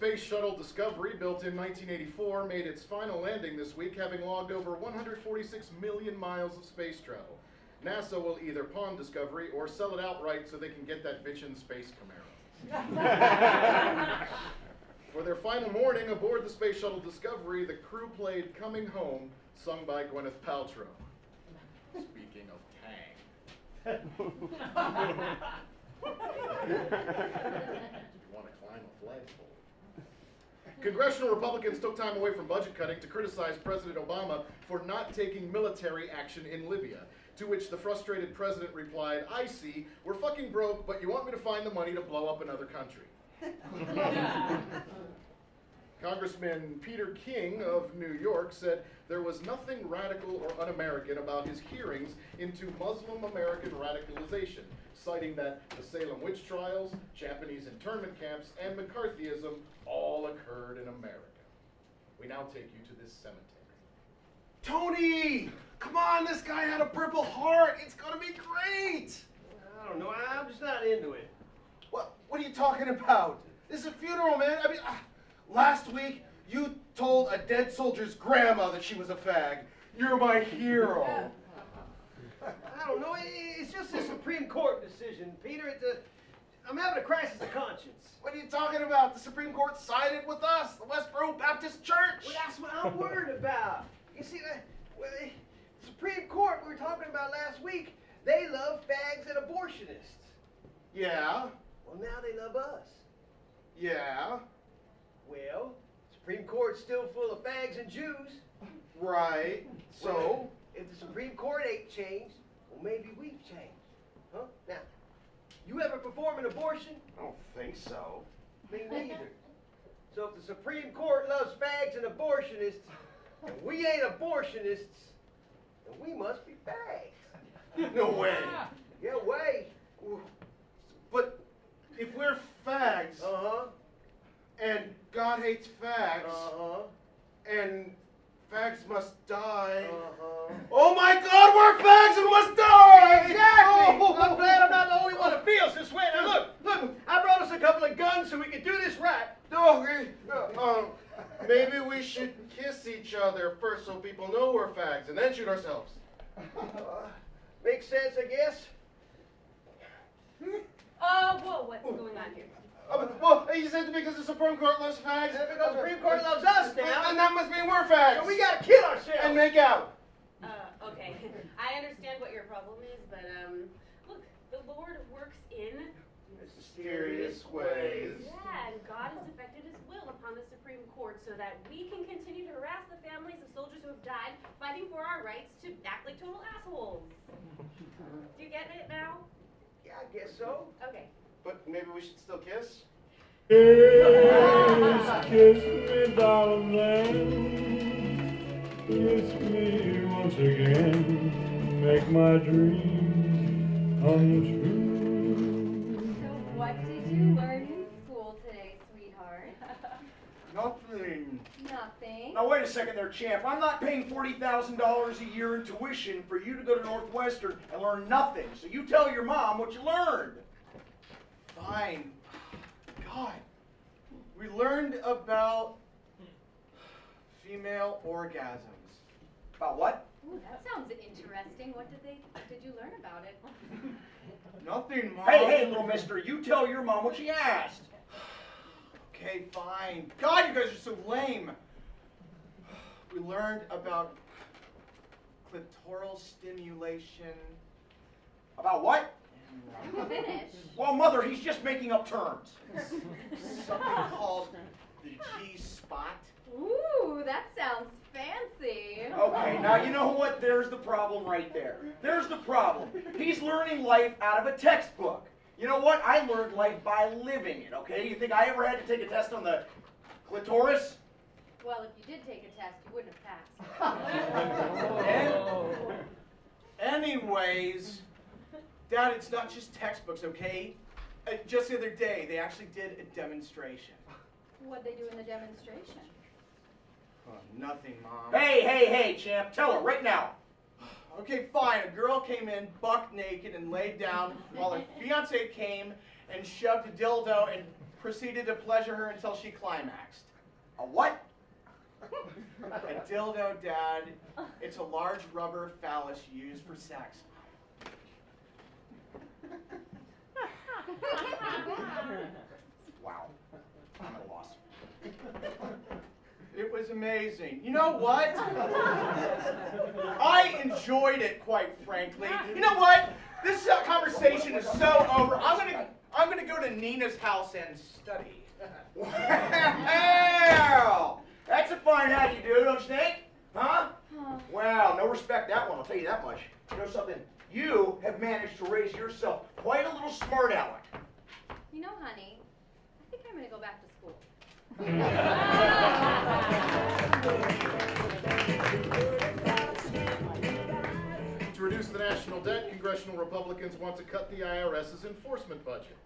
Space Shuttle Discovery, built in 1984, made its final landing this week, having logged over 146 million miles of space travel. NASA will either pawn Discovery or sell it outright so they can get that bitchin' Space Camaro. For their final morning aboard the Space Shuttle Discovery, the crew played Coming Home, sung by Gwyneth Paltrow. Speaking of Tang. Want to climb a flagpole. Congressional Republicans took time away from budget cutting to criticize President Obama for not taking military action in Libya, to which the frustrated president replied, I see, we're fucking broke, but you want me to find the money to blow up another country. Congressman Peter King of New York said there was nothing radical or un-American about his hearings into Muslim American radicalization, citing that the Salem witch trials, Japanese internment camps, and McCarthyism all occurred in America. We now take you to this cemetery. Tony! Come on, this guy had a Purple Heart. It's gonna be great! I don't know, I'm just not into it. What are you talking about? This is a funeral, man. I mean, last week you told a dead soldier's grandma that she was a fag. You're my hero. I don't know, it's just a Supreme Court decision, Peter. I'm having a crisis of conscience. What are you talking about? The Supreme Court sided with us, the Westboro Baptist Church. Well, that's what I'm worried about. You see, the Supreme Court we were talking about last week, they love fags and abortionists. Yeah. Well, now they love us. Yeah. Well, Supreme Court's still full of fags and Jews. Right. So? Well, if the Supreme Court ain't changed, well, maybe we've changed. Huh? Now, you ever perform an abortion? I don't think so. Me neither. So if the Supreme Court loves fags and abortionists, and we ain't abortionists, then we must be fags. No way. Yeah, way. But if we're fags, and God hates fags, and fags must die, oh my God, we're fags and must die! Exactly! Oh. I'm glad I'm not the only one that feels this way. Now look, I brought us a couple of guns so we can do this right. No, maybe we should kiss each other first so people know we're fags and then shoot ourselves. Makes sense, I guess. Whoa, what's going on here? Well, you said because the Supreme Court loves fags. And because the Supreme Court loves us now. And that must mean we're fags. So we gotta kill ourselves. And make out. Okay. I understand what your problem is, but, look, the Lord works in mysterious ways. Yeah, and God has effected his will upon the Supreme Court so that we can continue to harass the families of soldiers who have died fighting for our rights to act like total assholes. Do you get it now? Yeah, I guess so. Okay. But maybe we should still kiss? Kiss, kiss me, darling. Kiss me once again. Make my dreams come true. So what did you learn in school today, sweetheart? Nothing. Nothing. Now wait a second there, champ. I'm not paying $40,000 a year in tuition for you to go to Northwestern and learn nothing. So you tell your mom what you learned. Fine. God. We learned about female orgasms. About what? Ooh, that sounds interesting. What did you learn about it? Nothing, Mom. Hey, little mister, you tell your mom what she asked. Okay, fine. God, you guys are so lame. We learned about clitoral stimulation. About what? Finish. Well, Mother, he's just making up terms. Something called the G-spot. Ooh, that sounds fancy. Okay, now you know what? There's the problem right there. There's the problem. He's learning life out of a textbook. You know what? I learned life by living it, okay? You think I ever had to take a test on the clitoris? Well, if you did take a test, you wouldn't have passed. Anyways, Dad, it's not just textbooks, okay? Just the other day, they actually did a demonstration. What'd they do in the demonstration? Nothing, Mom. Hey, champ, tell her right now. Okay, fine. A girl came in buck naked and laid down while her fiance came and shoved a dildo and proceeded to pleasure her until she climaxed. A what? A dildo, Dad. It's a large rubber phallus used for sex. Wow. I'm at a loss. It was amazing. You know what? I enjoyed it, quite frankly. You know what? This conversation is so over. I'm gonna go to Nina's house and study. Well, that's a fine how you do, don't you think? Huh? Wow, no respect that one, I'll tell you that much. You know something? You have managed to raise yourself quite a little smart aleck. You know, honey, I think I'm going to go back to school. To reduce the national debt, congressional Republicans want to cut the IRS's enforcement budget.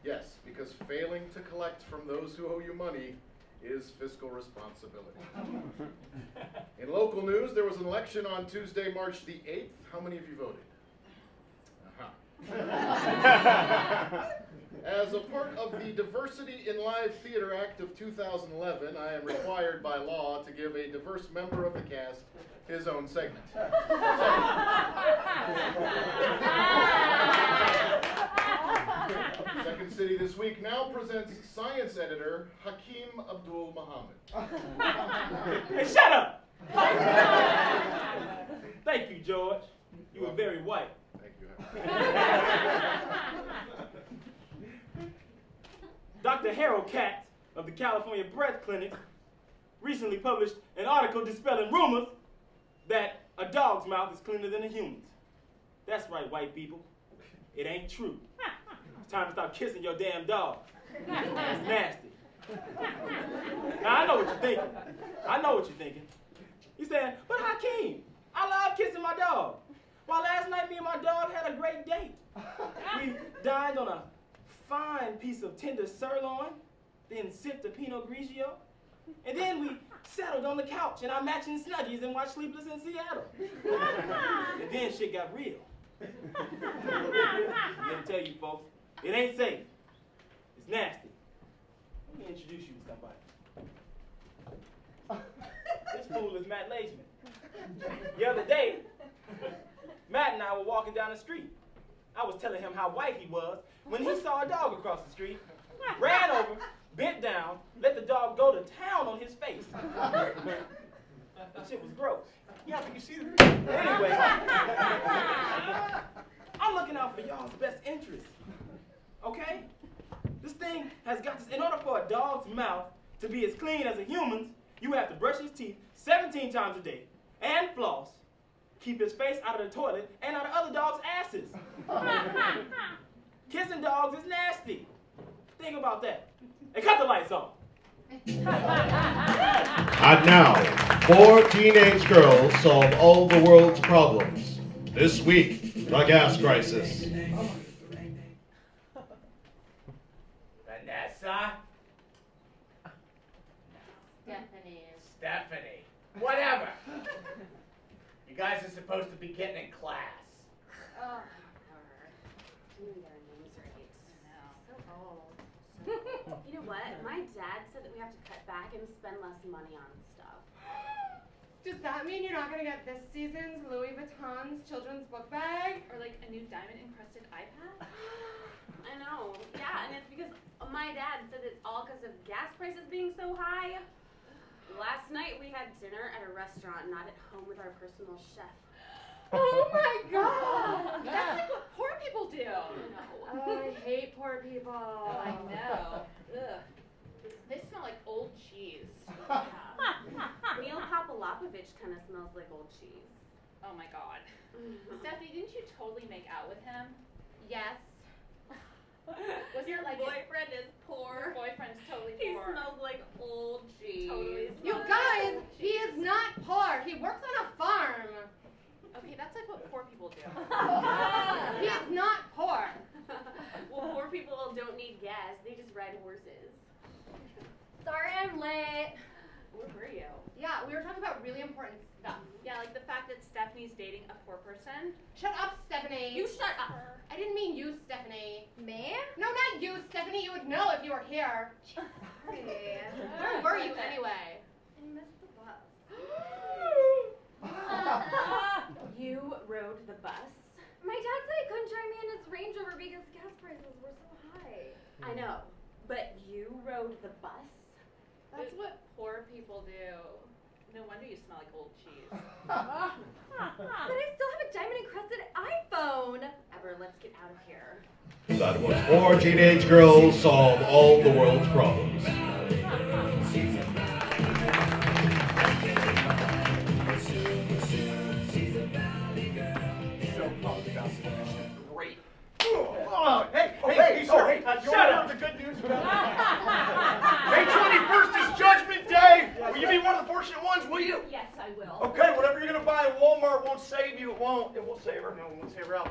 Yes, because failing to collect from those who owe you money is fiscal responsibility. In local news, there was an election on Tuesday, March the 8th. How many of you voted? As a part of the Diversity in Live Theater Act of 2011, I am required by law to give a diverse member of the cast his own segment. Second City This Week now presents science editor HAKEEM Abdul Muhammad. Hey, shut up! Thank you, George. You were very white. Thank you. Dr. Harold Katz of the California Breast Clinic recently published an article dispelling rumors that a dog's mouth is cleaner than a human's. That's right, white people. It ain't true. It's time to stop kissing your damn dog. That's nasty. Now, I know what you're thinking. I know what you're thinking. You're saying, but HAKEEM, I love kissing my dog. Well, last night, me and my dog had a great date. We dined on a fine piece of tender sirloin, then sipped a Pinot Grigio, and then we settled on the couch in our matching snuggies and watched Sleepless in Seattle. And then shit got real. I'm here to tell you folks, it ain't safe. It's nasty. Let me introduce you to somebody. This fool is Matt Lageman. The other day, Matt and I were walking down the street. I was telling him how white he was when he saw a dog across the street, ran over, bent down, let the dog go to town on his face. That shit was gross. Yeah, but you see the... Anyway, I'm looking out for y'all's best interests, okay? This thing has got to, in order for a dog's mouth to be as clean as a human's, you have to brush his teeth 17 times a day and floss, keep his face out of the toilet and out of other dogs' asses. Kissing dogs is nasty. Think about that. And cut the lights off. And now, 4 teenage girls solve all the world's problems. This week, the gas crisis. Vanessa? Stephanie. Whatever. You guys are supposed to be getting in class. Oh, didn't get our names right. So old. You know what? My dad said that we have to cut back and spend less money on stuff. Does that mean you're not going to get this season's Louis Vuitton's children's book bag? Or like a new diamond-encrusted iPad? I know. Yeah, and it's because my dad said it's all because of gas prices being so high. Last night we had dinner at a restaurant, not at home with our personal chef. Oh my god! That's like what poor people do. I know. Oh, I hate poor people. I know. Ugh. They smell like old cheese. Yeah. Neil Popolopovich kind of smells like old cheese. Oh my god. Stephanie, didn't you totally make out with him? Yes. Was Your like boyfriend is poor. Your boyfriend's totally He poor. smells like old cheese. Totally You smells guys, like old he cheese. is not poor. He works on a farm. Okay, that's like what poor people do. He is not poor. Well, poor people don't need gas. They just ride horses. Sorry I'm late. Where were you? Yeah, we were talking about really important stuff. Yeah, like the fact that Stephanie's dating a poor person. Shut up, Stephanie. You shut up. I didn't mean you, Stephanie. Me? No, not you, Stephanie. You would know if you were here. Sorry. Where were you anyway? I missed the bus. You rode the bus? My dad said he couldn't drive me in his Range Rover because gas prices were so high. I know, but you rode the bus? That's what poor people do. No wonder you smell like old cheese. But I still have a diamond-encrusted iPhone. Ever, let's get out of here. That was 4 teenage girls solve all the world's problems. So pumped about this mission. Great. Oh, hey, Sir, shut up. The good news about May 21st is Judgment Day. Will you be one of the fortunate ones, will you? Yes, I will. Okay, whatever you're gonna buy at Walmart won't save you. It won't save her. No, it won't save her out.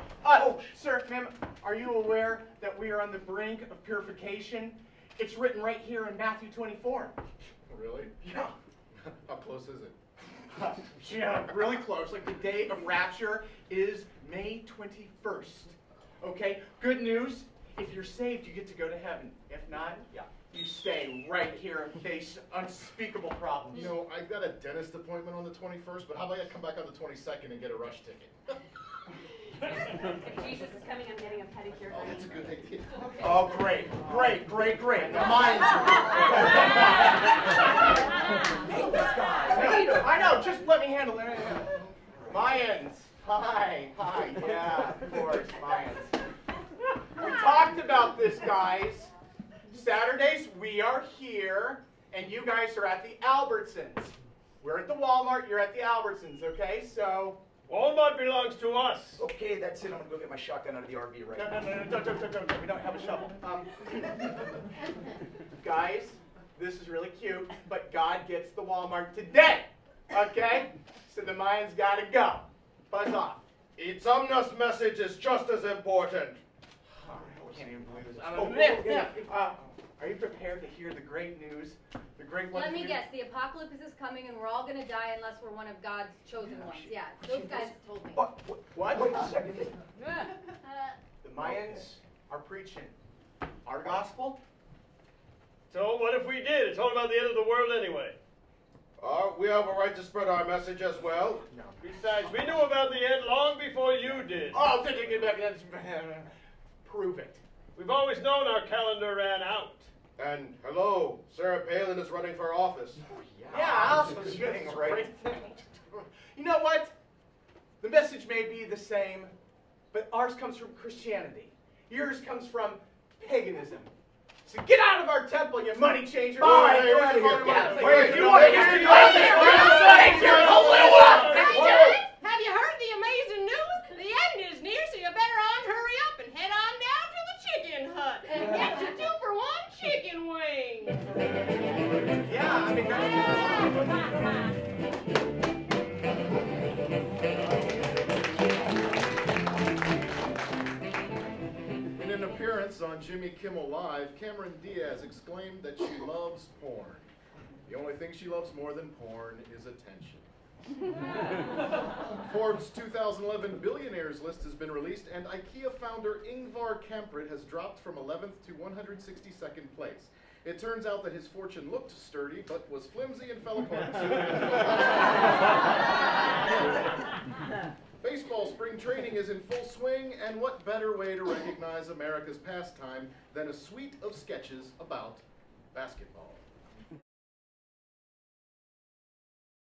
Sir, ma'am, are you aware that we are on the brink of purification? It's written right here in Matthew 24. Really? Yeah. How close is it? Yeah, really close. Like the day of rapture is May 21st. Okay, good news. If you're saved, you get to go to heaven. If not, you stay right here and face unspeakable problems. You know, I've got a dentist appointment on the 21st, but how about I come back on the 22nd and get a rush ticket? If Jesus is coming, I'm getting a pedicure. Oh, that's a good idea. Oh, great. The minds are I know, just let me handle it. Mayans. Hi, yeah, of course, Mayans. We talked about this, guys. Saturdays, we are here, and you guys are at the Albertsons. We're at the Walmart, you're at the Albertsons, okay? So... Walmart belongs to us. Okay, that's it. I'm gonna go get my shotgun out of the RV right now. No, don't. We don't have a shovel. Guys, this is really cute, but God gets the Walmart today, okay? So the Mayans gotta go. Buzz off. Each Omnus message is just as important. I can't even believe this. Are you prepared to hear the great news? The great one. Let me guess, the apocalypse is coming and we're all gonna die unless we're one of God's chosen ones. Yeah, those guys told me. What? Wait a second. The Mayans are preaching our gospel. So what if we did? It's all about the end of the world anyway. We have a right to spread our message as well. No. Besides, we knew about the end long before you did. Oh, did you get back? Prove it. We've always known our calendar ran out. And hello, Sarah Palin is running for office. Yeah, Alice was getting a great thing. You know what? The message may be the same, but ours comes from Christianity. Yours comes from paganism. So get out of our temple, you money changer. Bye, get out of here. Wait, you want to get Have you heard the amazing news? The end is near, so you better hurry up and head on down to the chicken hut and get your 2-for-1 chicken wing. Yeah, I mean, In an appearance on Jimmy Kimmel Live, Cameron Diaz exclaimed that she loves porn. The only thing she loves more than porn is attention. Forbes' 2011 billionaires list has been released, and IKEA founder Ingvar Kamprad has dropped from 11th to 162nd place. It turns out that his fortune looked sturdy, but was flimsy and fell apart soon. Baseball spring training is in full swing, and what better way to recognize America's pastime than a suite of sketches about basketball?